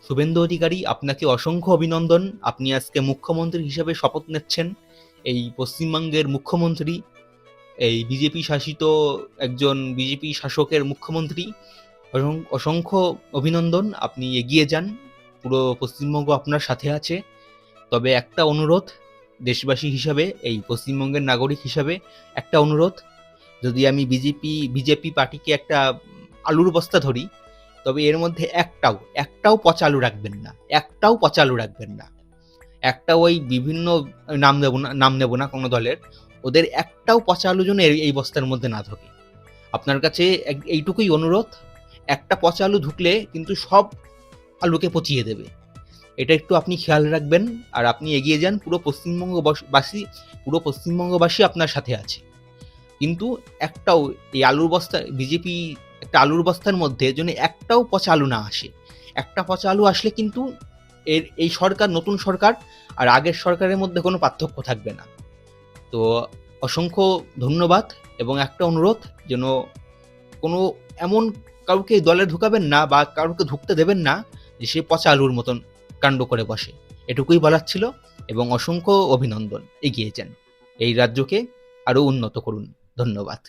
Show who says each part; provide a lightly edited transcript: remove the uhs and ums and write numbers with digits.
Speaker 1: শুভেন্দু অধিকারী, আপনাকে অসংখ্য অভিনন্দন। আপনি আজকে মুখ্যমন্ত্রী হিসেবে শপথ নিচ্ছেন। এই পশ্চিমবঙ্গের মুখ্যমন্ত্রী, এই বিজেপি শাসিত একজন বিজেপি শাসকের মুখ্যমন্ত্রী। অসংখ্য অভিনন্দন, আপনি এগিয়ে যান। পুরো পশ্চিমবঙ্গ আপনার সাথে আছে। তবে একটা অনুরোধ, দেশবাসী হিসাবে, এই পশ্চিমবঙ্গের নাগরিক হিসাবে একটা অনুরোধ, যদি আমি বিজেপি পার্টিকে একটা আলুর বস্তা ধরি, তবে এর মধ্যে একটাও পচা আলু রাখবেন না, একটাও পচা আলু রাখবেন না। একটা ওই বিভিন্ন নাম নেব না কোনো দলের, ওদের একটাও পচা আলু যেন এই বস্তার মধ্যে না ঢোকে। আপনার কাছে এইটুকুই অনুরোধ, একটা পচা আলু ঢুকলে কিন্তু সব আলুকে পচিয়ে দেবে। এটা একটু আপনি খেয়াল রাখবেন, আর আপনি এগিয়ে যান। পুরো পশ্চিমবঙ্গবাসী আপনার সাথে আছে। কিন্তু একটাও এই আলুর বস্তা, বিজেপি একটা আলুর বস্তার মধ্যে যেন একটাও পচা আলু না আসে। একটা পচা আলু আসলে কিন্তু এই সরকার, নতুন সরকার আর আগের সরকারের মধ্যে কোনো পার্থক্য থাকবে না। তো অসংখ্য ধন্যবাদ, এবং একটা অনুরোধ, যেন কোনো এমন কাউকে দলে ঢুকাবেন না বা কাউকে ঢুকতে দেবেন না যে সে পচা আলুর মতন কাণ্ড করে বসে। এটুকুই বলার ছিল, এবং অসংখ্য অভিনন্দন। এগিয়ে যান, এই রাজ্যকে আরো উন্নত করুন। ধন্যবাদ।